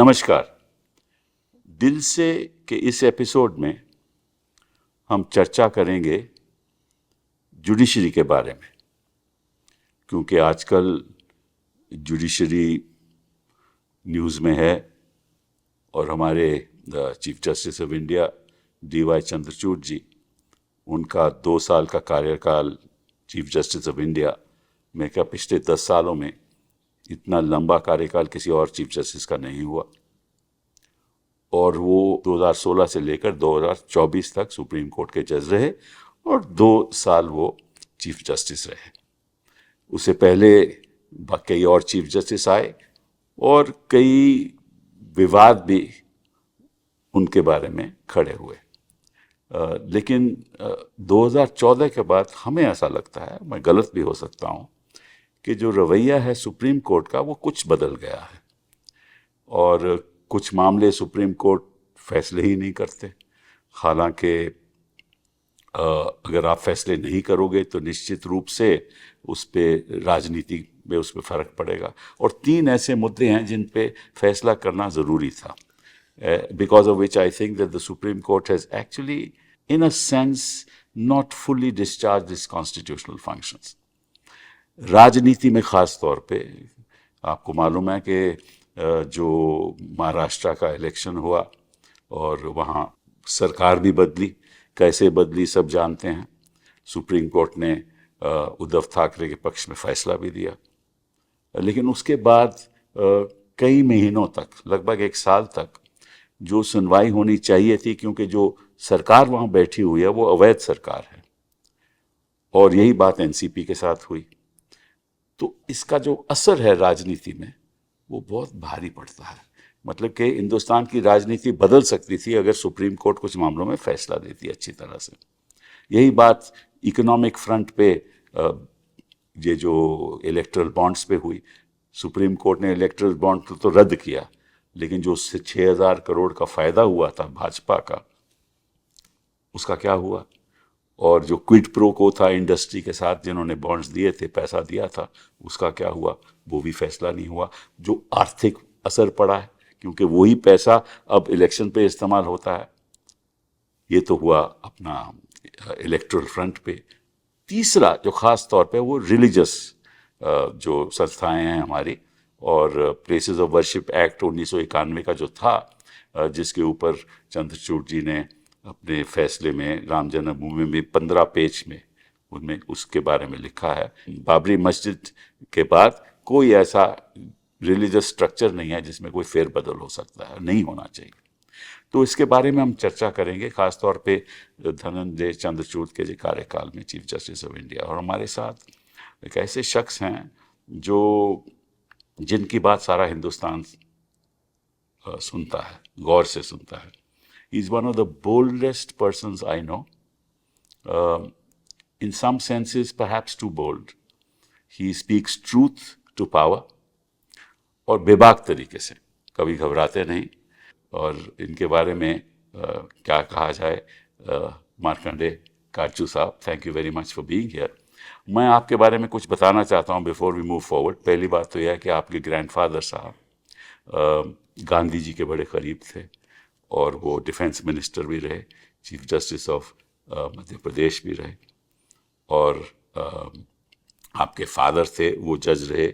नमस्कार। दिल से के इस एपिसोड में हम चर्चा करेंगे जुडिशरी के बारे में, क्योंकि आजकल जुडिशरी न्यूज़ में है और हमारे chief justice of India DY Chandrachud ji, उनका 2 साल का कार्यकाल चीफ जस्टिस ऑफ इंडिया में क्या पिछले 10 सालों में इतना लंबा कार्यकाल किसी और चीफ जस्टिस का नहीं हुआ। और वो 2016 से लेकर 2024 तक सुप्रीम कोर्ट के जज रहे और 2 साल वो चीफ जस्टिस रहे। उससे पहले कई और चीफ जस्टिस आए और कई विवाद भी उनके बारे में खड़े हुए। लेकिन 2014 के बाद हमें ऐसा लगता है, मैं गलत भी हो सकता हूँ, कि जो रवैया है सुप्रीम कोर्ट का वो कुछ बदल गया है और कुछ मामले सुप्रीम कोर्ट फैसले ही नहीं करते। हालांकि अगर आप फैसले नहीं करोगे तो निश्चित रूप से उस पर राजनीति में उस पर फर्क पड़ेगा। और 3 ऐसे मुद्दे हैं जिन पे फैसला करना ज़रूरी था, because of which I think that the Supreme Court has actually, in a sense, not fully discharged its constitutional functions. राजनीति में ख़ास तौर पे आपको मालूम है कि जो महाराष्ट्र का इलेक्शन हुआ और वहाँ सरकार भी बदली, कैसे बदली सब जानते हैं। सुप्रीम कोर्ट ने उद्धव ठाकरे के पक्ष में फैसला भी दिया, लेकिन उसके बाद कई महीनों तक, लगभग 1 साल तक जो सुनवाई होनी चाहिए थी, क्योंकि जो सरकार वहाँ बैठी हुई है वो अवैध सरकार है और यही बात NCP के साथ हुई, तो इसका जो असर है राजनीति में वो बहुत भारी पड़ता है। मतलब कि हिंदुस्तान की राजनीति बदल सकती थी अगर सुप्रीम कोर्ट कुछ मामलों में फैसला देती अच्छी तरह से। यही बात इकोनॉमिक फ्रंट पे ये जो इलेक्टरल बॉन्ड्स पे हुई। सुप्रीम कोर्ट ने इलेक्टरल बॉन्ड तो रद्द किया, लेकिन जो उससे 6,000 करोड़ का फ़ायदा हुआ था भाजपा का, उसका क्या हुआ? और जो क्विड प्रो को था इंडस्ट्री के साथ, जिन्होंने बॉन्ड्स दिए थे, पैसा दिया था, उसका क्या हुआ? वो भी फैसला नहीं हुआ। जो आर्थिक असर पड़ा है, क्योंकि वही पैसा अब इलेक्शन पे इस्तेमाल होता है। ये तो हुआ अपना इलेक्टोरल फ्रंट पे। तीसरा जो ख़ास तौर पे वो रिलीजियस जो संस्थाएं हैं हमारी, और प्लेसेस ऑफ वर्शिप एक्ट 1991 का जो था, जिसके ऊपर चंद्रचूड़ जी ने अपने फैसले में राम जन्मभूमि में 15 पेज में उनमें उसके बारे में लिखा है। बाबरी मस्जिद के बाद कोई ऐसा रिलीजियस स्ट्रक्चर नहीं है जिसमें कोई फेरबदल हो सकता है, नहीं होना चाहिए। तो इसके बारे में हम चर्चा करेंगे, खास तौर पे धनंजय चंद्रचूड़ के जो कार्यकाल में चीफ जस्टिस ऑफ इंडिया। और हमारे साथ एक ऐसे शख्स हैं जिनकी बात सारा हिंदुस्तान सुनता है, गौर से सुनता है। He is one of the boldest persons I know. In some senses, perhaps too bold. He speaks truth to power. और बेबाक तरीके से, कभी घबराते नहीं। और इनके बारे में क्या कहा जाए, मार्कंडे काचू साहब, thank you very much for being here. मैं आपके बारे में कुछ बताना चाहता हूँ बिफोर वी मूव फॉरवर्ड। पहली बात तो यह है कि आपके ग्रैंडफादर साहब गांधी जी के बड़े करीब थे और वो डिफेंस मिनिस्टर भी रहे, chief justice of Madhya Pradesh भी रहे, और आपके फादर थे वो जज रहे,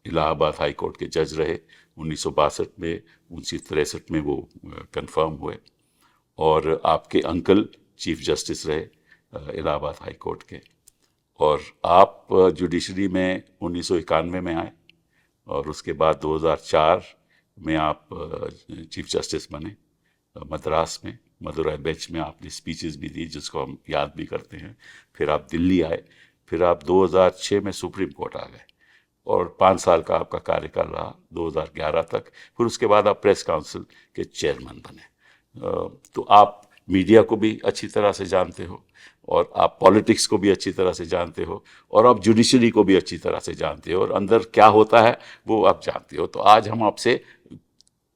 इलाहाबाद हाई कोर्ट के जज रहे 1962 में, 1963 में वो कंफर्म हुए। और आपके अंकल चीफ जस्टिस रहे इलाहाबाद हाई कोर्ट के। और आप जुडिशरी में 1991 में आए और उसके बाद 2004 में आप चीफ जस्टिस बने मद्रास में, मदुरई बेंच में आपने स्पीचेस भी दी जिसको हम याद भी करते हैं। फिर आप दिल्ली आए, फिर आप 2006 में सुप्रीम कोर्ट आ गए और 5 साल का आपका कार्यकाल रहा 2011 तक। फिर उसके बाद आप प्रेस काउंसिल के चेयरमैन बने। तो आप मीडिया को भी अच्छी तरह से जानते हो और आप पॉलिटिक्स को भी अच्छी तरह से जानते हो और आप जुडिशरी को भी अच्छी तरह से जानते हो और अंदर क्या होता है वो आप जानते हो। तो आज हम आपसे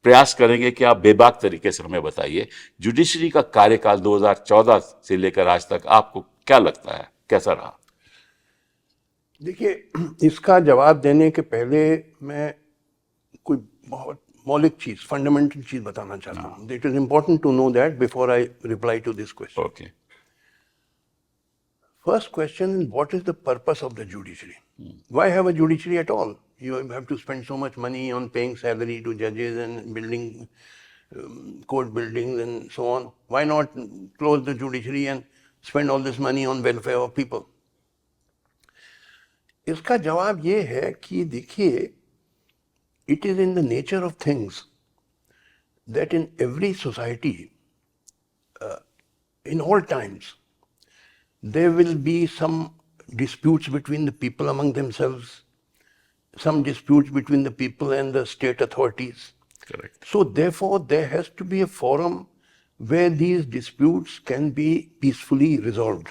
प्रयास करेंगे कि आप बेबाक तरीके से हमें बताइए, जुडिशरी का कार्यकाल 2014 से लेकर आज तक आपको क्या लगता है, कैसा रहा? देखिए, इसका जवाब देने के पहले मैं कोई बहुत मौलिक चीज, फंडामेंटल चीज बताना चाहता हूँ. It is important to know that before I reply to this question. Okay. First question is, what is the purpose of the judiciary? Why have a judiciary at all? You have to spend so much money on paying salary to judges and building court buildings and so on. Why not close the judiciary and spend all this money on welfare of people? इसका जवाब ये है कि देखिए, it is in the nature of things that in every society, in all times, there will be some disputes between the people among themselves, some disputes between the people and the state authorities. Correct. So therefore, there has to be a forum where these disputes can be peacefully resolved.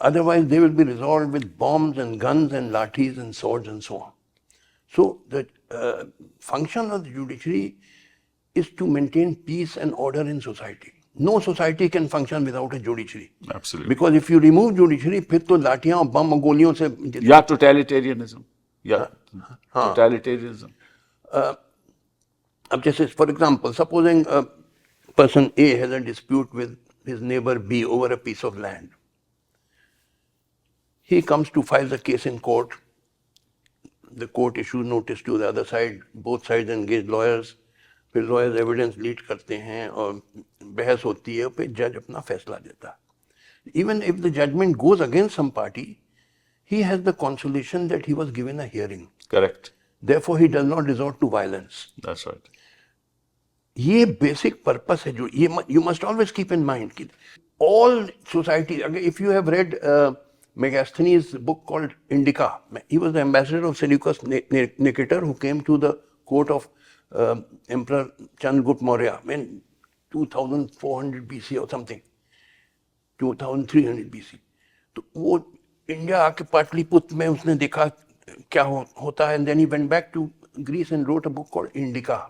Otherwise, they will be resolved with bombs and guns and lathis and swords and so on. So the function of the judiciary is to maintain peace and order in society. No society can function without a judiciary. Absolutely. Because if you remove judiciary, फिर तो लाठियां और बम और गोलियों से. Yeah, totalitarianism. Yeah, totalitarianism. अब जैसे, for example, supposing a person A has a dispute with his neighbor B over a piece of land. He comes to file the case in court. The court issues notice to the other side. Both sides engage lawyers. फिर lawyers evidence lead करते हैं और बहस होती है, फिर जज अपना फैसला देता है. Even if the judgment goes against some party, he has the consolation that he was given a hearing. Correct. Therefore, he does not resort to violence. That's right. ये बेसिक पर्पस है जो ये you must always keep in mind कि all society. अगर if you have read Megasthenes' book called Indica, he was the ambassador of Seleucus Nicator who came to the court of Emperor Chandragupta Maurya in 2400 BC or something, 2300 BC. तो वो India आके पाटलिपुत्र में उसने देखा क्या होता है, and then he went back to Greece and wrote a book called Indica.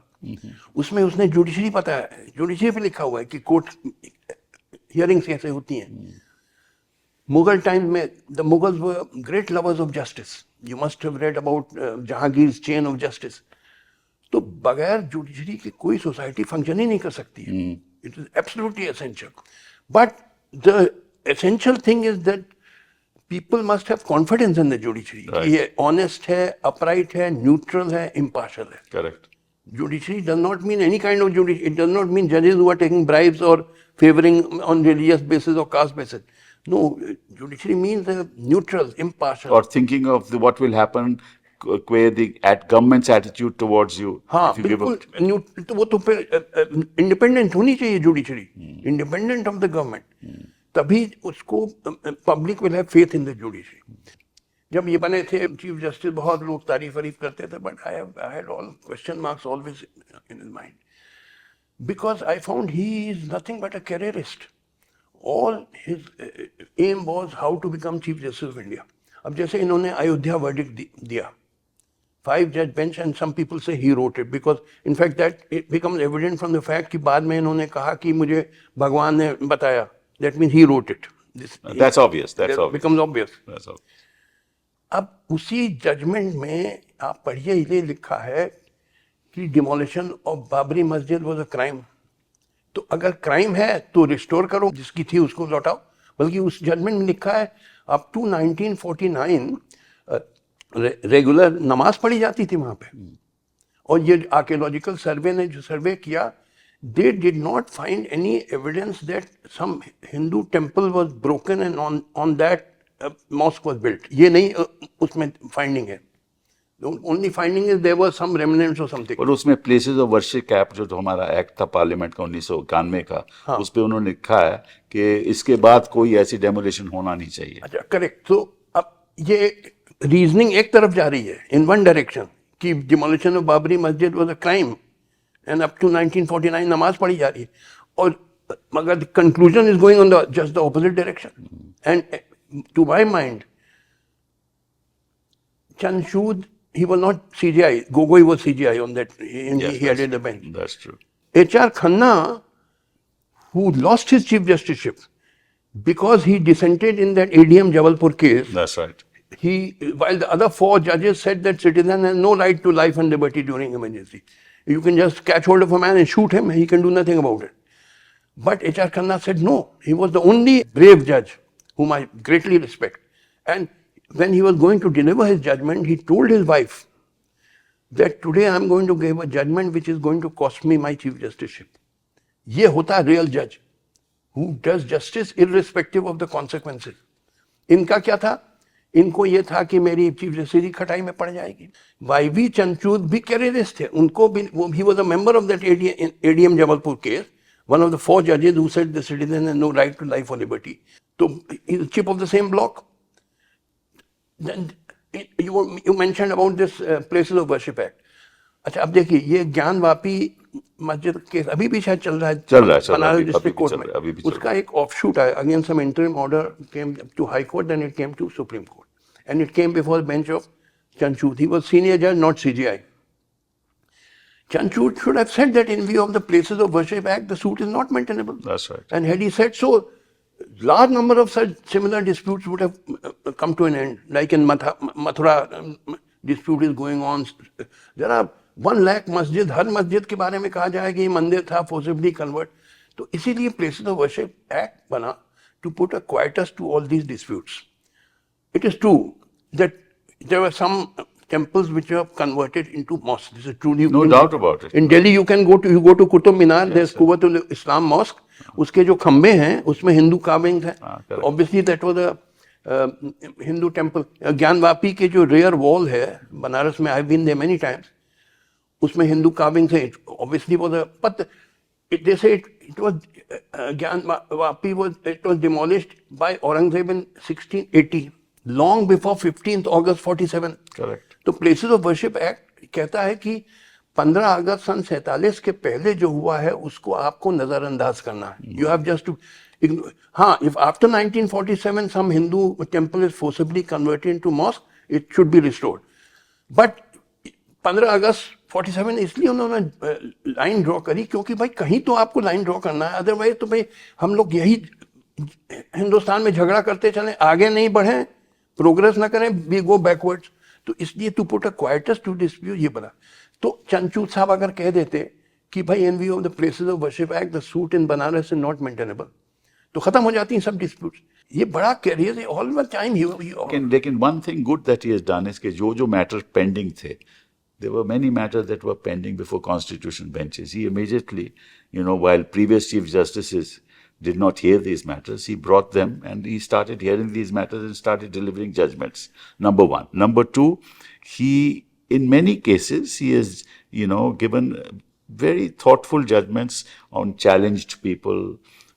उसमें उसने जुडिशरी बताया, जुडिशरी पे लिखा हुआ है कि कोर्ट हियरिंग्स कैसे होती हैं. मुगल टाइम में the Mughals were great lovers of justice. You must have read about Jahangir's chain of justice. तो बगैर जुडिशरी की कोई सोसाइटी फंक्शन ही नहीं कर सकती है. It is absolutely essential. But the essential thing is that people must have confidence in the judiciary. Right. ये honest है, upright है, neutral है, impartial है. Correct. Judiciary does not mean any kind of judiciary. It does not mean judges who are taking bribes or favoring on religious basis or caste basis. No, judiciary means neutral, impartial. Or thinking of what will happen at government's attitude towards you. हाँ, if you give up. बिल्कुल. तो वो तो फिर independent होनी चाहिए judiciary, independent of the government. तभी उसको public will have faith in the judiciary. जब ये बने थे चीफ जस्टिस, बहुत लोग तारीफ करते थे, but I had all question marks always in his mind, because I found he is nothing but a careerist. All his aim was how to become chief justice of India. अब जैसे इन्होंने Ayodhya verdict दिया, 5 judge bench, and some people say he wrote it, because in fact that it becomes evident from the fact कि बाद में इन्होंने कहा कि मुझे भगवान ने बताया. That means he wrote it. That's obvious. That's obvious. Becomes obvious. That's obvious. अब उसी जजमेंट में आप पढ़िए, ये लिखा है कि डिमोलिशन ऑफ बाबरी मस्जिद वाज अ क्राइम. तो अगर क्राइम है तो रिस्टोर करो, जिसकी थी उसको लौटाओ. बल्कि उस जजमेंट में लिखा है अप टू 1949 रेगुलर नमाज पढ़ी जाती थी वहां पे. और ये आर्कियोलॉजिकल सर्वे ने जो सर्वे किया, they did not find any evidence that some Hindu temple was broken and on that mosque was built. ये नहीं उसमें finding है. The only finding is there were some remnants or something. और उसमें places of worship act जो हमारा act था parliament का 1991 का, उस पे उन्होंने लिखा है कि इसके बाद कोई ऐसी डेमोलिशन होना नहीं चाहिए. अच्छा, करेक्ट. तो अब ये रीजनिंग एक तरफ जा रही है, in one direction, कि demolition of बाबरी मस्जिद was a crime. And up to 1949 नमाज पढ़ी जा रही है. और मगर the conclusion is going on just the opposite direction. And to my mind, Chanchud, he was not CGI. Gogoi was CGI on that. He headed the bench. That's true. H.R. Khanna, who lost his chief justiceship because he dissented in that ADM Jabalpur case. That's right. While the other 4 judges said that citizen has no right to life and liberty during emergency. You can just catch hold of a man and shoot him. He can do nothing about it. But H.R. Khanna said no. He was the only brave judge whom I greatly respect. And when he was going to deliver his judgment, he told his wife that today I am going to give a judgment which is going to cost me my chief justiceship. ये होता real judge who does justice irrespective of the consequences. इनका क्या था? इनको ये था कि मेरी चीफ जस्टिस की खटाई में पड़ जाएगी. वाईवी चंद्रचूड़ भी कैरियरिस्ट थे. उनको भी he was a member of that ADM Jabalpur case, one of the 4 judges who said the citizen has no right to life or liberty. So he's a chip of the same block. Then you mentioned about this Places of Worship Act. अच्छा अब देखिए ये ज्ञान वापी मस्जिद case अभी भी शायद चल रहा है बनारस डिस्ट्रिक्ट कोर्ट में. उसका एक ऑफशूट है again some interim order came to high court then it came to supreme court and it came before bench of Chanchud. He was senior judge, not CJI. Chanchud should have said that in view of the Places of Worship Act, the suit is not maintainable. That's right. And had he said so, large number of such similar disputes would have come to an end. Like in Mathura, dispute is going on. There are 1 lakh masjid. हर मस्जिद के बारे में कहा जाए कि ये मंदिर था forcibly convert. तो इसीलिए Places of Worship Act बना to put a quietus to all these disputes. It is true that there were some temples which were converted into mosques. This is true. No doubt about it. In Delhi, you go to Qutub Minar. There's Quwwatul Islam Mosque. उसके जो खंबे हैं उसमें Hindu carvings हैं. Obviously that was a Hindu temple. Gyanvapi के जो rear wall है बनारस में, I've been there many times. उसमें हिंदू carvings हैं. Obviously was a but they say it was Gyanvapi was demolished by Aurangzeb in 1680. Long before 15th August 47. Correct. तो Places of Worship Act कहता है कि 15 अगस्त सन 47 के पहले जो हुआ है उसको आपको नजरअंदाज करना है. You have just to ignore. हाँ, if after 1947 some Hindu temple is forcibly converted into mosque, it should be restored. But 15 अगस्त 47 इसलिए उन्होंने लाइन ड्रॉ करी क्योंकि भाई कहीं तो आपको लाइन ड्रॉ करना है. अदरवाइज तो भाई हम लोग यही हिंदुस्तान में झगड़ा करते चले, आगे नहीं बढ़े, प्रोग्रेस ना करें, वी गो बैकवर्ड्स. तो इसलिए to put a quietus to dispute ये बना. तो चंचूड़ साहब अगर कह देते कि भाई इन view of the places of worship act the suit in Banaras is not maintainable, तो खत्म हो जाती हैं सब डिस्प्यूट्स. ये बड़ा कैरियर है ऑल द टाइम. लेकिन one thing good that he has done is कि जो मैटर पेंडिंग थे, there were many matters that were pending before constitutional benches. He immediately, while previous chief justices did not hear these matters, he brought them and he started hearing these matters and started delivering judgments. Number one. Number two, he, in many cases, he has, given very thoughtful judgments on challenged people,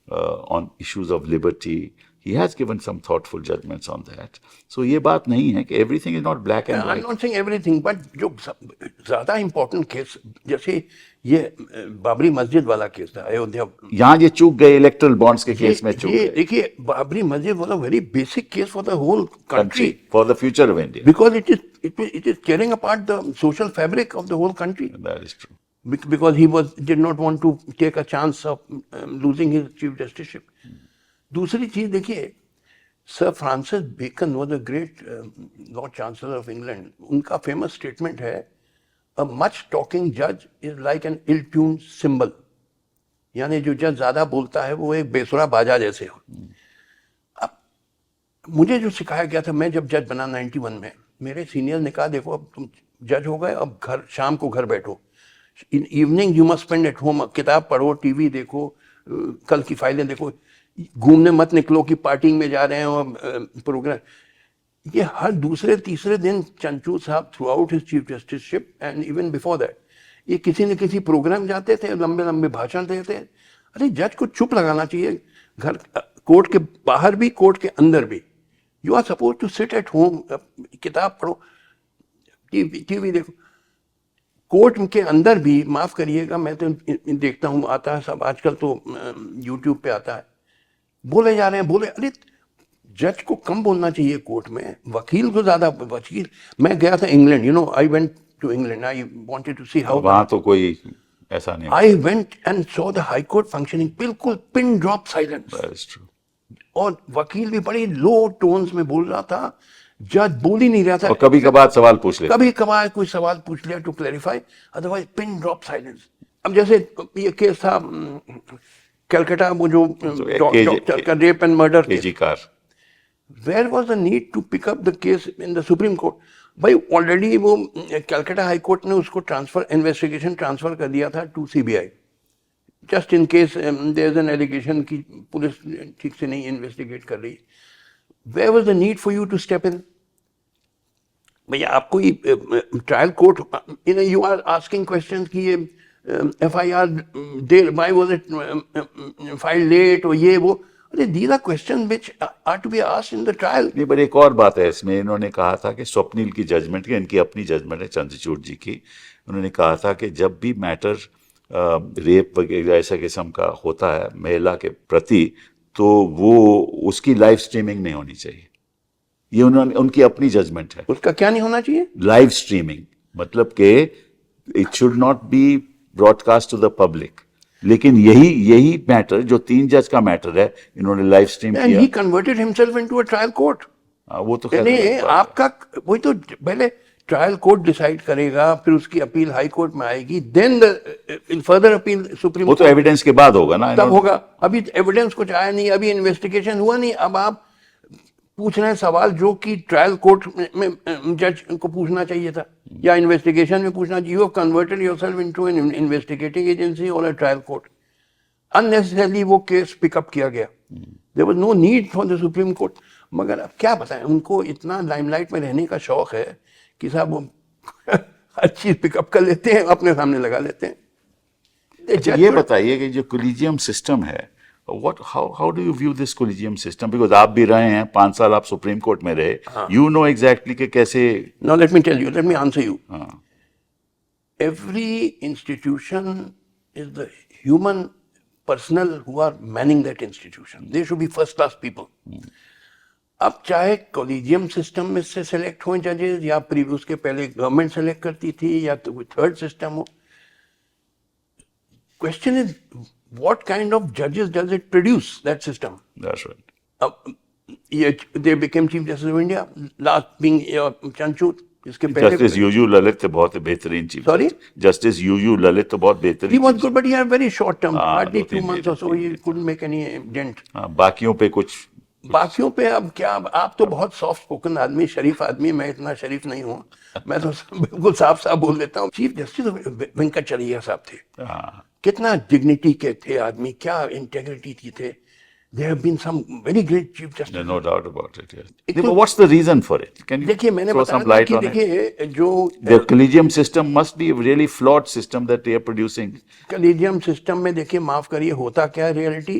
on issues of liberty. He has given some thoughtful judgments on that. So ये बात नहीं है कि everything is not black and white. I'm not saying everything, but जो ज़्यादा important case, जैसे ये बाबरी मस्जिद वाला केस था अयोध्या. यहाँ ये चूक गए इलेक्ट्रल बॉन्ड्स के केस में चूक गए. देखिए बाबरी मस्जिद वाला very basic case for the whole country. For the future of India. Because it is tearing apart the social fabric of the whole country. That is true. Because he did not want to take a chance of losing his chief justiceship. दूसरी चीज देखिए, sir Francis Bacon was a great lord chancellor of England. उनका famous statement है, a much talking जज is like an ill tune cymbal. यानी जो जज ज्यादा बोलता है वो एक बेसुरा बाजा जैसे हो. अब मुझे जो सिखाया गया था, मैं जब जज बना 91 में, मेरे सीनियर ने कहा देखो अब तुम जज हो गए, अब घर शाम को घर बैठो, in evening you must spend eight home, किताब पढ़ो, टीवी देखो, कल की फाइलें देखो, घूमने मत निकलो कि पार्टी में जा रहे हैं और प्रोग्राम. ये हर दूसरे तीसरे दिन चंचूड़ साहब throughout his chief justiceship and even before that ये किसी न किसी प्रोग्राम जाते थे, लंबे लंबे भाषण देते. अरे जज को चुप लगाना चाहिए, घर कोर्ट के बाहर भी कोर्ट के अंदर भी. You are suppose to sit at home, किताब पढ़ो, टीवी देखो. कोर्ट के अंदर भी, माफ करिएगा मैं तो देखता हूँ, आता है सब आजकल तो यूट्यूब पे आता है, बोले जा रहे हैं, बोले. अरे जज को कम बोलना चाहिए कोर्ट में, वकील को ज्यादा. वकील, मैं गया था England, I went to England, I wanted to see how. वहां तो कोई ऐसा नहीं. I went and saw the high court functioning, बिल्कुल पिन ड्रॉप साइलेंस. और वकील भी बड़ी लो टोन्स में बोल रहा था, जज बोल ही नहीं रहा था, और कभी कभार सवाल पूछ लेते। कभी कभार कोई सवाल पूछ लिया to clarify, otherwise pin drop silence. अब जैसे ये केस था कलकत्ता, वो जो डॉक्टर का rape and murder case, KG Kar, where was the need to pick up the case in the supreme court? भाई ऑलरेडी वो कलकत्ता हाई कोर्ट ने उसको इन्वेस्टिगेशन ट्रांसफर कर दिया था to CBI, just in case there is an allegation कि police ठीक से नहीं इन्वेस्टिगेट कर रही। Where was the need for you to step in? भैया आपको trial court, you are asking question कि ये FIR देर, why was it file late, और ये वो, अरे these are question which are to be asked in the trial. नहीं, पर एक और बात है इसमें, इन्होंने कहा था कि स्वप्निल की जजमेंट की, इनकी अपनी जजमेंट है चंद्रचूड़ जी की, उन्होंने कहा था कि जब भी मैटर रेप वगैरह ऐसा किस्म का होता है महिला के प्रति, तो वो उसकी लाइव स्ट्रीमिंग नहीं होनी चाहिए। ये उन्होंने, उनकी अपनी जजमेंट है। उसका क्या नहीं होना चाहिए? लाइव स्ट्रीमिंग, मतलब कि it should not be broadcast to the public. लेकिन यही मैटर जो 3 जज का मैटर है, इन्होंने लाइव स्ट्रीम एंड किया। He converted himself into a trial court. वो तो खैर नहीं, अलग बात है। आपका वही तो, पहले ट्रायल कोर्ट डिसाइड करेगा, फिर उसकी अपील हाई कोर्ट में आएगी, then the further appeal supreme वो तो कोर्ट, एविडेंस के बाद होगा ना, तब होगा। अभी एविडेंस कुछ आया नहीं, अभी इन्वेस्टिगेशन हुआ नहीं। अब आप पूछ रहे हैं सवाल जो कि ट्रायल कोर्ट में जज को पूछना चाहिए था, या इन्वेस्टिगेशन में पूछना चाहिए। You have converted yourself into an investigating agency और अ ट्रायल कोर्ट। अननेसेसरली वो केस पिकअप किया गया। There was no need for the supreme court. मगर अब क्या बताएं, उनको इतना लाइमलाइट में रहने का शौक है कि साहब वो हर चीज पिकअप कर लेते हैं, अपने सामने लगा लेते हैं। अच्छा, ये बताइए कि जो कोलिजियम सिस्टम है, how do you view this collegium system? Because आप भी रहे हैं, 5 साल आप सुप्रीम कोर्ट में रहे, you know exactly कि कैसे। Now let me tell you, let me answer you. हाँ, Every institution is the human personnel who are manning that institution. They should be first class people. अब चाहे collegium system में से select हो जजेस, या प्रीवियस के पहले गवर्नमेंट सेलेक्ट करती थी, या तो कोई थर्ड सिस्टम हो, question is what kind of judges does it produce, that system? that's right. They became Chief Justice of India, last being Chanchud. इसके पहले जस्टिस यूयू ललित तो बहुत बेहतरीन chief. Sorry? Justice UU Lalit तो बहुत बेहतरीन। He was good, but he had very short term, हाँ, hardly 2 2-3 months or so. He couldn't make any dent. हाँ, बाकियों पे कुछ। बाकियों पे अब क्या, आप तो बहुत सॉफ्ट स्पोकन आदमी, शरीफ आदमी, मैं इतना शरीफ नहीं हूँ। मैं तो बिल्कुल साफ साफ बोल देता हूँ। चीफ जस्टिस वेंकटचरैया साहब थे, हाँ, कितना डिग्निटी के थे आदमी, क्या इंटेग्रिटी की थे। There have been some very great chief justice. no doubt about it, yes. एक तो- What's the reason for it? Can you देखिए मैंने throw बताया some था light कि on it? देखिए जो The collegium system must be a really flawed system that they are producing. Collegium system में देखिए, माफ करिए, होता क्या है रियलिटी,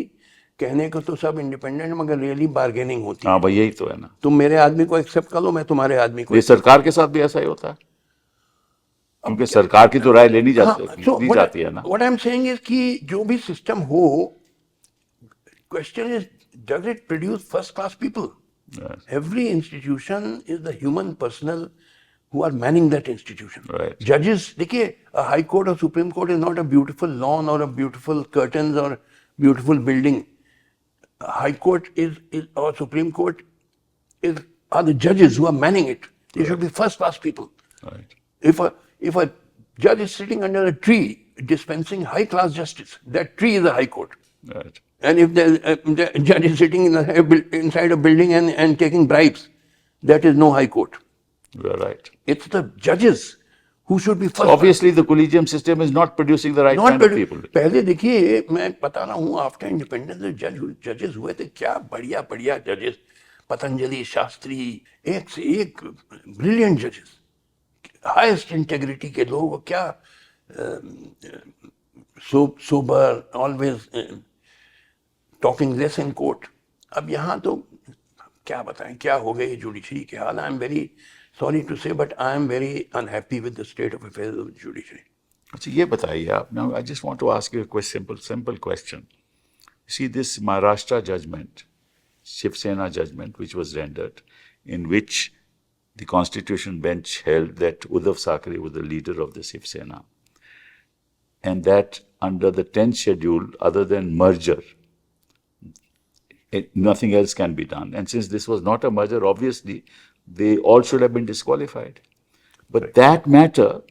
कहने को तो सब इंडिपेंडेंट, मगर रियली बार्गेनिंग होती है। हाँ भाई, यही तो है ना। तुम मेरे आदमी को एक्सेप्ट कर लो, मैं तुम्हारे आदमी को। ये सरकार के साथ भी ऐसा ही होता है, क्योंकि सरकार की तो राय लेनी जाती है ना। What I am saying is कि जो भी सिस्टम हो, question is does it produce first class people? Yes, Every institution is the human personnel who are manning that institution. Right. Judges, देखिए, a high court or supreme court is not a beautiful lawn or a beautiful curtains or beautiful building. A high court is or supreme court are the judges who are manning it. They should be first class people. right. If a judge is sitting under a tree dispensing high class justice, that tree is a high court. Right. And if the judge is sitting inside a building and taking bribes, that is no high court. You are right. It's the judges who should be first. Obviously, the collegium system is not producing the right Not kind of produ- people. पहले देखिए, मैं बता रहा हूँ, after independence जजेस हुए थे, क्या बढ़िया बढ़िया जजेस, पतंजलि, शास्त्री, एक से एक ब्रिलियंट जजेस, हाईएस्ट इंटेग्रिटी के लोग, क्या sober, always talking less in court. अब यहाँ तो क्या बताएं क्या हो गई जुडिशरी के हाल। I am very sorry to say, but I am very unhappy with the state of affairs of judiciary. अच्छा, ये बताइए आप। Now, I just want to ask you a simple question. See this Maharashtra judgment, Shiv Sena judgment, which was rendered, in which the Constitution bench held that Uddhav Thackeray was the leader of the Shiv Sena, and that under the 10th schedule, other than merger, nothing else can be done. And since this was not a merger, obviously, they all should have been disqualified. But that matter,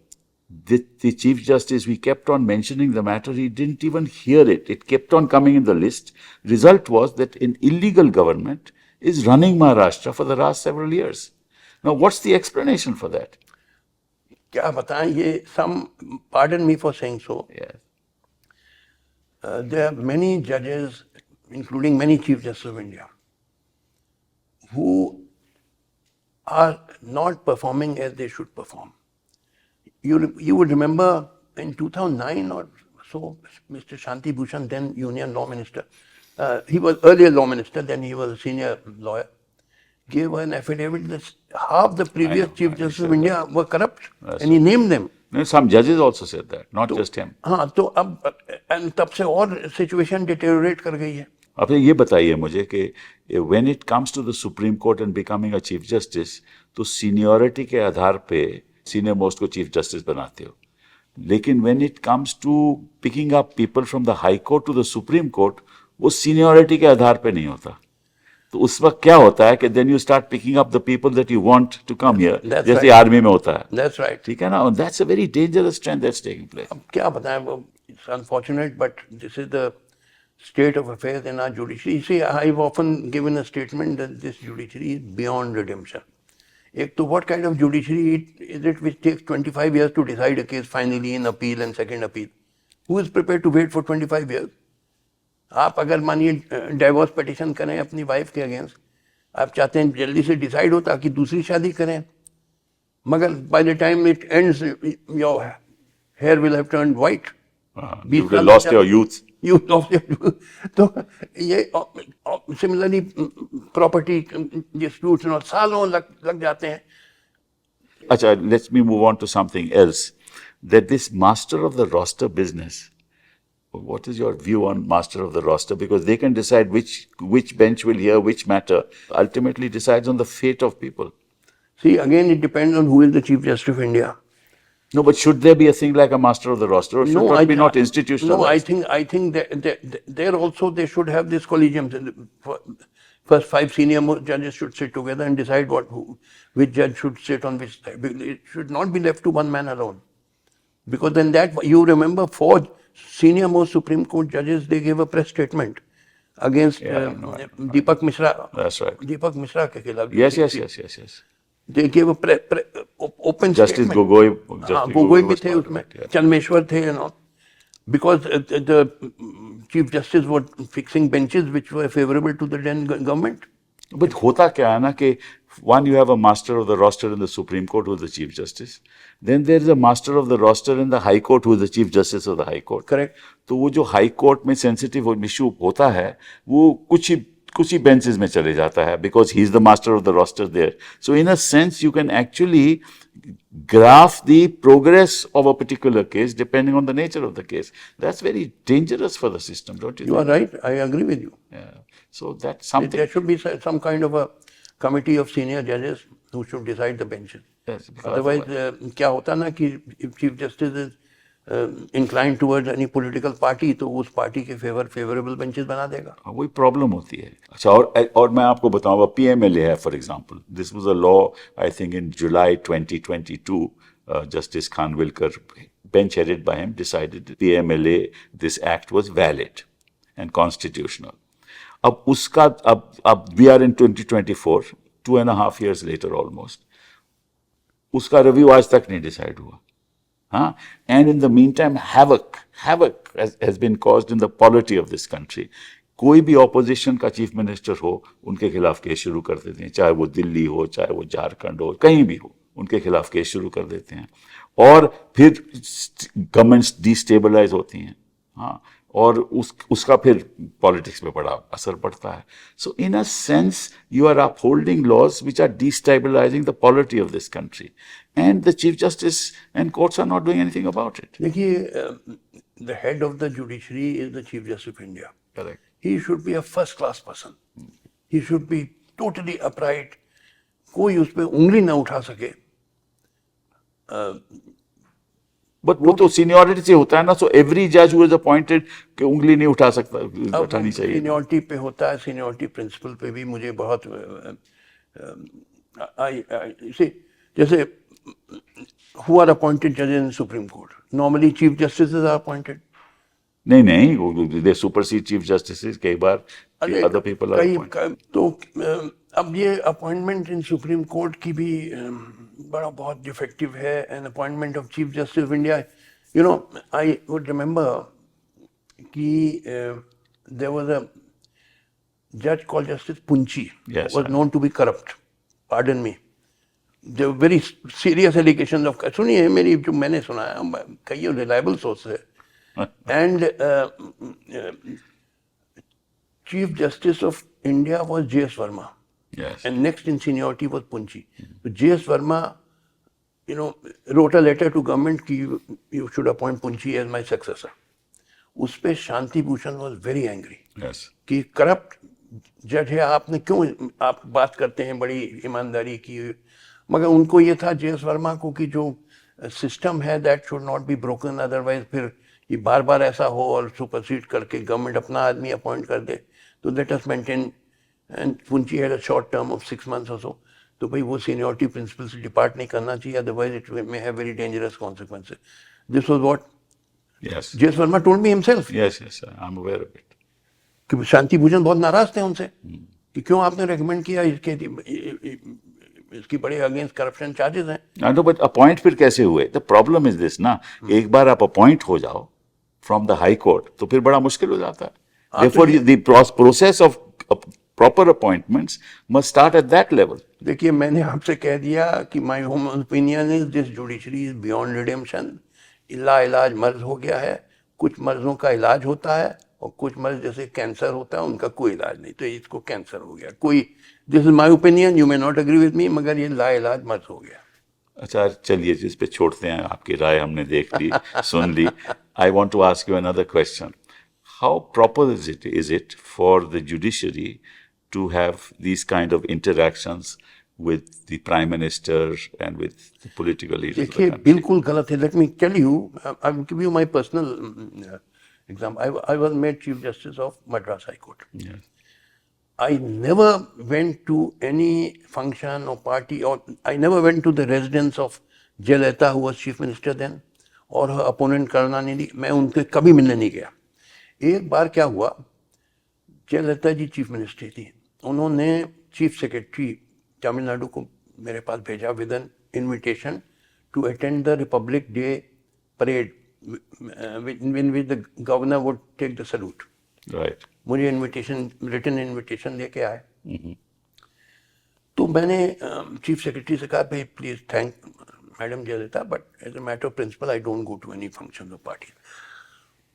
the Chief Justice, we kept on mentioning the matter, he didn't even hear it. It kept on coming in the list. Result was that an illegal government is running Maharashtra for the last several years. Now, what's the explanation for that? क्या बताएं ये pardon me for saying so. Yes. There are many judges, including many Chief Justices of India, who are not performing as they should perform. You would remember in 2009 or so, Mr. Shanti Bhushan, then Union Law Minister, he was earlier Law Minister, then he was a senior lawyer, gave an affidavit that half the previous Chief Justice of India were corrupt, and he named them. No, some judges also said that, not just him. हाँ तो अब तब से और situation deteriorate कर गई है. अब ये बताइए मुझे कि when it comes to the Supreme Court and becoming a Chief Justice, तो सीनियरिटी के आधार पे सीनियर मोस्ट को चीफ जस्टिस बनाते हो, लेकिन when it comes to picking up people from the High Court to the Supreme Court, वो seniority के आधार पे नहीं होता. तो उस वक्त क्या होता है कि then you start picking up the people that you want to come here, जैसे आर्मी में होता है. That's right. ठीक है ना? And that's a very dangerous trend that's taking place. अब क्या बताएं, वो it's unfortunate, but this is the state of affairs in our judiciary. You see, I've often given a statement that this judiciary is beyond redemption. एक तो what kind of judiciary is it which takes 25 years to decide a case finally in appeal and second appeal? Who is prepared to wait for 25 years? आप अगर मानिए divorce petition करें अपनी wife के against, आप चाहते हैं जल्दी से डिसाइड हो ताकि दूसरी शादी करें, मगर by the time it ends your hair will have turned white. You will lost your youth. You lost your youth. तो ये सिमिलरली प्रॉपर्टी डिस्प्यूट्स और सालों लग जाते हैं. अच्छा, let me move on to something else. That this master of the roster business, what is your view on master of the roster? Because they can decide which bench will hear which matter, ultimately decides on the fate of people. See, again, it depends on who is the Chief Justice of India. No, but should there be a thing like a master of the roster, or should it be not institutionalized? No, I think that there also they should have this collegium. First 5 senior judges should sit together and decide which judge should sit on which side. It should not be left to one man alone. Because then you remember 4 senior most Supreme Court judges, they gave a press statement against Deepak Mishra. That's right. Deepak Mishra ke khilaf. Yes. They gave a open Justice statement. Gogoi भी थे उसमें, चंद्रमेश्वर थे, you know, because the Chief Justice were fixing benches which were favorable to the then government. But होता क्या है ना कि one, you have a master of the roster in the Supreme Court who is the Chief Justice. Then there is a master of the roster in the High Court who is the Chief Justice of the High Court. Correct. तो वो जो High Court में sensitive issue होता है, वो कुछ ही benches में चले जाता है, because he is the master of the roster there. So in a sense, you can actually graph the progress of a particular case depending on the nature of the case. That's very dangerous for the system, don't you think? You are right. I agree with you. Yeah. So that's something. There should be some kind of a committee of senior judges who should decide the benches. Yes, Otherwise, क्या होता ना कि if Chief Justice is inclined towards any political party, तो उस party के favorable benches बना देगा. वही प्रॉब्लम होती है. अच्छा, और मैं आपको बताऊंगा, PMLA है, for example. This was a law, I think, in July 2022. Justice Khanwilkar, bench headed by him, decided that PMLA, this act was valid and constitutional. अब उसका अब we are in 2024, 2.5 years later almost. उसका review आज तक नहीं decide हुआ. हाँ, and in the meantime, havoc has been caused in the polity of this country. कोई भी opposition का चीफ मिनिस्टर हो, उनके खिलाफ केस शुरू कर देते हैं, चाहे वो दिल्ली हो, चाहे वो झारखंड हो, कहीं भी हो, उनके खिलाफ केस शुरू कर देते हैं, और फिर गवर्नमेंट्स डिस्टेबलाइज होती हैं. हाँ, और उसका फिर पॉलिटिक्स पे बड़ा असर पड़ता है. So in a sense you are upholding laws which are destabilising the polity of this country, and the chief justice and courts are not doing anything about it. देखिए, the head of the judiciary is the chief justice of India. Correct. He should be a first class person. He should be totally upright. कोई उस पर उंगली ना उठा सके. But वो तो सीनियरिटी से होता है ना. सो एवरी जज हु इज अपॉइंटेड कि उंगली नहीं उठा सकता, उठानी चाहिए. सीनियरिटी पे होता है. सीनियरिटी प्रिंसिपल पे भी मुझे बहुत see, जैसे who are appointed judges in Supreme Court? Normally chief justices are appointed. नहीं, दे सुपरसीड चीफ जस्टिस कई बार, अरे अदर पीपल आर तो अब ये अपॉइंटमेंट इन सुप्रीम कोर्ट की भी बड़ा बहुत डिफेक्टिव है. An appointment of chief justice of India, you know, I would remember कि there was a judge called Justice Punchi, Yes, was known to be corrupt. Pardon me. There were very serious allegations of. सुनिए मेरी जो मैंने सुना है, कई reliable source है. And Chief Justice of India was J.S. Verma. Yes. And next in seniority was Punchi. So J.S. Verma, you know, wrote a letter to government कि you should appoint Punchi as my successor. उस पे Shanti Bhushan was very angry. Yes. कि corrupt जज है, आपने क्यों, आप बात करते हैं बड़ी ईमानदारी की, मगर उनको ये था J.S. वर्मा को कि जो सिस्टम है that should not be broken, otherwise फिर ये बार बार ऐसा हो और सुपरसीड करके गवर्नमेंट अपना आदमी अपॉइंट कर दे. तो let us maintain. And पुंची had a short term of 6 months और सो. तो भाई वो सीनियरिटी प्रिंसिपल से डिपार्ट नहीं करना चाहिए, otherwise it may have very dangerous consequences. This was what Yes. J.S. Verma told me himself. Yes, yes, I'm aware of it. कि शांति भूषण बहुत नाराज थे उनसे कि क्यों आपने रेकमेंड किया, इसकी बड़े अगेंस्ट करप्शन चार्जेस हैं. I know, but अपॉइंट फिर कैसे हुए? द प्रॉब्लम इज दिस ना, एक बार आप अपॉइंट हो जाओ फ्रॉम द हाई कोर्ट तो फिर बड़ा मुश्किल हो जाता है. Therefore, the process of proper appointments must start at that level. देखिए मैंने आपसे कह दिया कि my home opinion is this judiciary is beyond redemption. इलाज मर्ज हो गया है, कुछ मर्जों का इलाज होता है और कुछ मर्ज जैसे कैंसर होता है उनका कोई इलाज नहीं. तो इसको कैंसर हो गया, कोई, this is my opinion, you may not agree with me, मगर ये लाइलाज मर्ज हो गया. अच्छा, चलिए इस पे छोड़ते हैं, आपकी राय हमने देख ली, सुन ली. I want to ask you another question. How proper is it for the judiciary to have these kind of interactions with the Prime Minister and with the political leaders of the देखिए country? बिल्कुल गलत है. Let me tell you, I will give you my personal example. I was made chief justice of Madras high court. Yes. I never went to any function or party, or I never went to the residence of Jayalalitha, who was chief minister then, और her opponent Karunanidhi. मैं उनके कभी मिलने नहीं गया. एक बार क्या हुआ, जयललिता जी चीफ मिनिस्टर थी, उन्होंने चीफ सेक्रेटरी तमिलनाडु को मेरे पास भेजा with an invitation to attend the republic day parade in which the governor would take the salute. Right. मुझे इनविटेशन, रिटन इनविटेशन लेके आए. तो मैंने चीफ सेक्रेटरी से कहा, भाई please thank madam Jayalalithaa, but as a matter of principle I don't go to any function of party.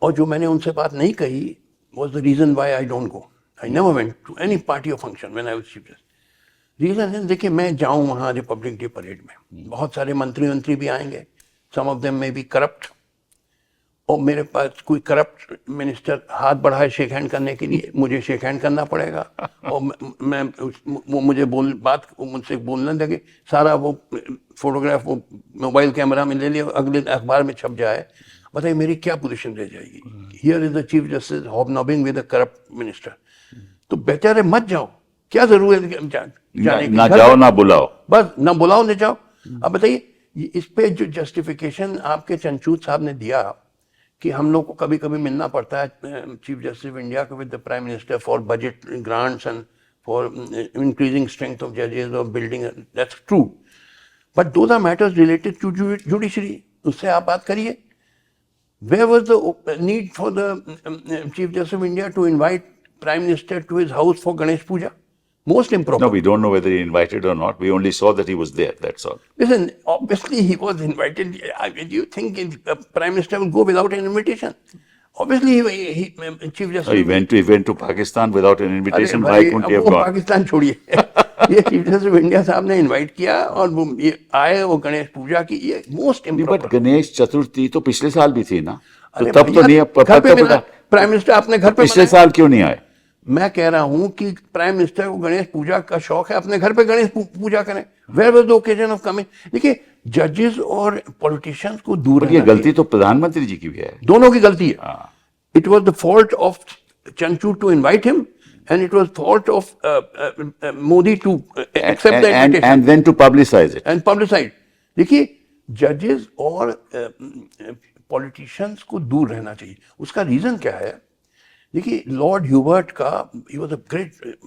और जो मैंने उनसे बात नहीं कही was the reason why I don't go. I never went to any party or function when I was chief justice. Reason है, देखिए मैं जाऊं वहाँ रिपब्लिक डे परेड में, बहुत सारे मंत्री भी आएंगे, सम ऑफ देम में भी करप्ट, और मेरे पास कोई करप्ट मिनिस्टर हाथ बढ़ाए शेक हैंड करने के लिए, मुझे शेक हैंड करना पड़ेगा. और मैं वो मुझे मुझसे बोलने लगे, सारा वो फोटोग्राफ वो मोबाइल कैमरा में ले लिया, अगले अखबार में छप जाए. बताइए मेरी क्या पोजीशन रह जाएगी. Here is the chief justice hobnobbing with a corrupt minister. तो बेचारे मत जाओ, क्या जरूरत है जाने की. ना जाओ ना बुलाओ, बस ना बुलाओ ना जाओ. अब बताइए इस पे जो जस्टिफिकेशन आपके चंचूत साहब ने दिया कि हम लोग को कभी कभी मिलना पड़ता है चीफ जस्टिस ऑफ इंडिया को with the prime minister for budget grants and for increasing strength of जजेस और building, that's true, but those are matters related to judiciary. उससे आप बात करिए. Where was the need for the Chief Justice of India to invite Prime Minister to his house for Ganesh Puja? Most improper. no, we don't know whether he invited or not. We only saw that he was there, that's all. Listen, obviously he was invited. Do you think the Prime Minister will go without an invitation? Obviously he Chief Justice. He went to Pakistan without an invitation. Why couldn't he have वो gone? Pakistan छोड़िए. ये chief justice of India साहब ने invite किया और वो ये आए, वो गणेश पूजा की. ये most but improper. Ganesh Chaturthi तो पिछले साल भी थी ना, तो अरे तब तो भैया, नहीं, घर पे मिला. प्राइम मिनिस्टर अपने घर पे पिछले मनाए. साल क्यों नहीं आए? मैं कह रहा हूं कि प्राइम मिनिस्टर को गणेश पूजा का शौक है, अपने घर पे गणेश पूजा करें. Where was the occasion of coming. देखिए जजेस और पॉलिटिशियंस को दूर ये गलती तो प्रधानमंत्री जी की भी है. दोनों की गलती है. It was the fault of Chandrachud to invite him, and it was fault of Modi to accept the invitation and then to publicize it. and publicize. देखिए जजेस और पॉलिटिशियंस को दूर रहना चाहिए. उसका रीजन क्या है? देखिए लॉर्ड ह्यूबर्ट का, he was a great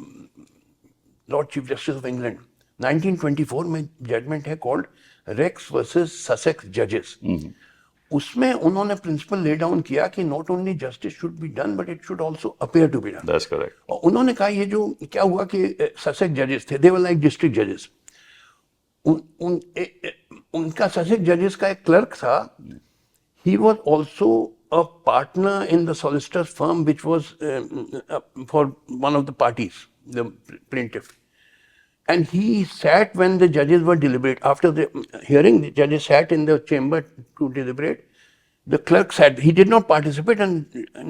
Lord chief justice of England. 1924 में जजमेंट है कॉल्ड रेक्स वर्सेस ससेक्स जजेस. उसमें उन्होंने प्रिंसिपल ले डाउन किया कि not only justice should be done but it should also appear to be done. That's correct. और उन्होंने कहा ये जो क्या हुआ कि ससेक्स जजेस थे, दे वर लाइक डिस्ट्रिक्ट जजेस. उनका ससेक्स जजेस का एक क्लर्क था. He was also a partner in the solicitor's firm which was for one of the parties, the plaintiff. And he sat when the judges were deliberate. After the hearing, the judges sat in the chamber to deliberate. The clerk sat. He did not participate in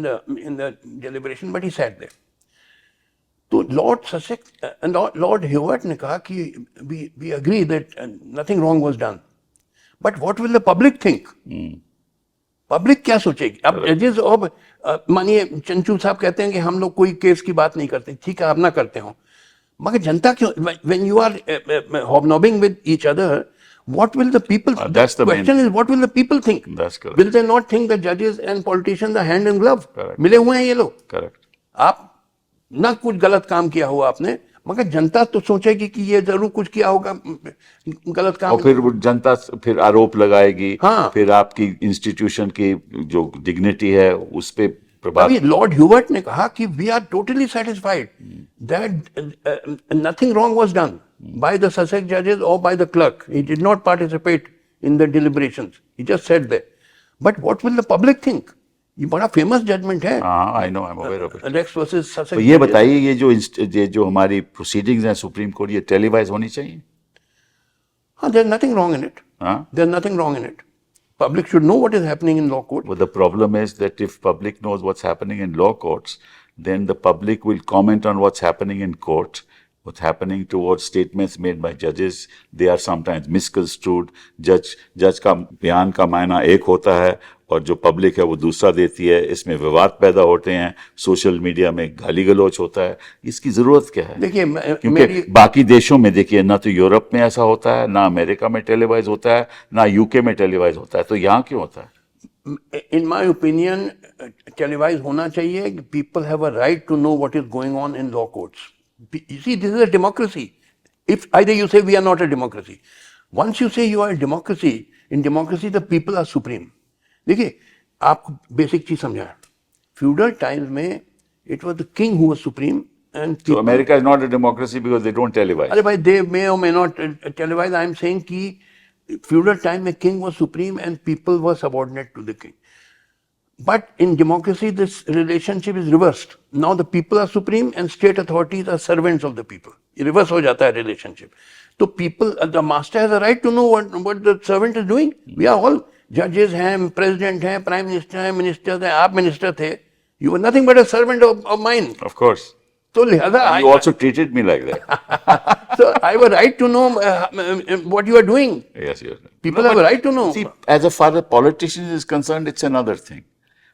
the deliberation, but he sat there. So Lord Sussex, Lord Hewart ने कहा कि we agree that nothing wrong was done. But what will the public think? Public क्या सोचेगी? अब जजेस और मानिए चंचू साहब कहते हैं कि हम लोग कोई केस की बात नहीं करते, ठीक है आप ना करते हो, मगर जनता क्यों? When you are hobnobbing with each other, what will the people think? That's the question is, what will the people think? That's correct. Will they not think that judges and politicians are hand in glove? Correct. मिले हुए हैं ये लोग. Correct. आप ना कुछ गलत काम किया हुआ आपने, मगर जनता तो सोचेगी कि ये जरूर कुछ किया होगा गलत काम. और फिर जनता फिर आरोप लगाएगी. हाँ. फिर आपकी इंस्टीट्यूशन की जो डिग्निटी है उस पे प्रभाव. अभी लॉर्ड ह्यूबर्ट ने कहा कि we are totally satisfied that nothing wrong was done by the Sussex जजेस और by the clerk. He did not participate in the deliberations. He just said that. But what will the public think? ये बड़ा famous judgment है. I know, I am aware of it. Rex versus Sussex. तो ये बताइए, ये जो हमारी proceedings हैं सुप्रीम कोर्ट, ये टेलीवाइज होनी चाहिए? हाँ, there is nothing wrong in it. There is nothing wrong in it. Public should know what is happening in law court. But the problem is that if public knows what's happening in law courts, then the public will comment on what's happening in court, what's happening towards statements made by judges. They are sometimes misconstrued. जज का बयान का मायना एक होता है और जो पब्लिक है वो दूसरा देती है. इसमें विवाद पैदा होते हैं, सोशल मीडिया में गाली गलौच होता है. इसकी जरूरत क्या है? देखिए क्योंकि बाकी देशों में देखिए, ना तो यूरोप में ऐसा होता है, ना अमेरिका में टेलीवाइज होता है, ना यूके में टेलीवाइज होता है. तो यहाँ क्यों होता है? In my opinion, televised होना चाहिए. People have a right to know what is going on in law courts. You see, this is a democracy. If either you say we are not a democracy, once you say you are a democracy, in democracy the people are supreme. देखिए आपको basic चीज समझाएं. Feudal times में it was the king who was supreme and So America is not a democracy because they don't televise. अरे भाई, they may or may not televise. I am saying कि feudal time में king was supreme and people were subordinate to the king. But in democracy, this relationship is reversed. Now the people are supreme and state authorities are servants of the people. Reverse हो जाता है relationship. तो people, the master has a right to know what the servant is doing. We are all judges हैं, president हैं, prime minister हैं, ministers हैं. आप minister थे. You were nothing but a servant of mine. Of course. तो लिहाजा You also treated me like that. so I have a right to know what you are doing. Yes, yes. People have a right to know. See, as far as politicians is concerned, it's another thing.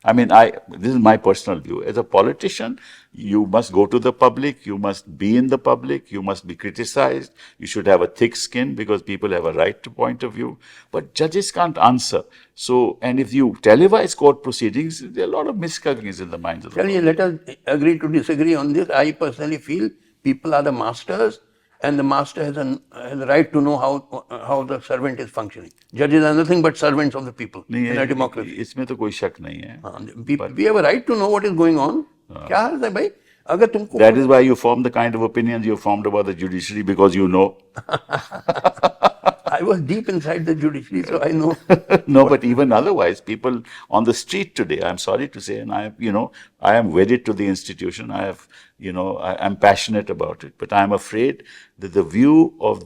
I mean, this is my personal view. As a politician, you must go to the public, you must be in the public, you must be criticized, you should have a thick skin because people have a right to point of view. But judges can't answer. So, and if you televise court proceedings, there are a lot of misgivings in the minds of the Chaliye, let us agree to disagree on this. I personally feel people are the masters and the master has a right to know how the servant is functioning. Judges are nothing but servants of the people in a democracy. इसमें तो कोई शक नहीं है. We have a right to know what is going on. क्या हाल है भाई? अगर तुमको That is why you form the kind of opinions you formed about the judiciary, because you know. I was deep inside the judiciary, so I know. No, but even otherwise, people on the street today, I'm sorry to say, and I am wedded to the institution. I'm passionate about it, but I'm afraid that the view of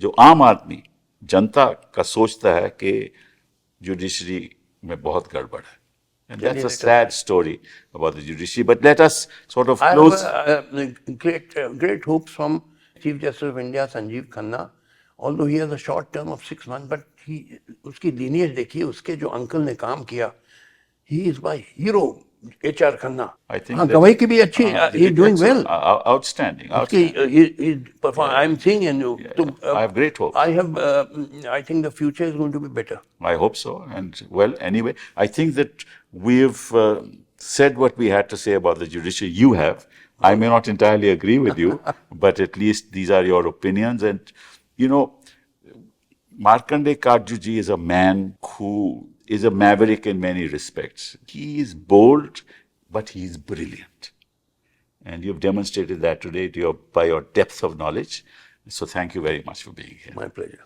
जो आम आदमी, जनता का सोचता है कि judiciary में बहुत गड़बड़ है. And that's a sad story about the judiciary. But let us sort of close. I have great hopes from Chief Justice of India, Sanjeev Khanna. Although he has a short term of 6 months, but उसकी lineage देखिए, उसके जो uncle ने काम किया, he is my hero. HR Khanna. I think हाँ that- गवाही की भी अच्छी he he is did doing well. excellent. Outstanding. उसकी Outstanding. he perform. I am seeing in you. Yeah, तो, yeah. I have great hopes. I have. I think the future is going to be better. I hope so. And well, anyway, I think that we've said what we had to say about the judiciary. You have. I may not entirely agree with you, but at least these are your opinions. And, you know, Markandeya Katjuji is a man who is a maverick in many respects. He is bold, but he is brilliant. And you've demonstrated that today by your depth of knowledge. So thank you very much for being here. My pleasure.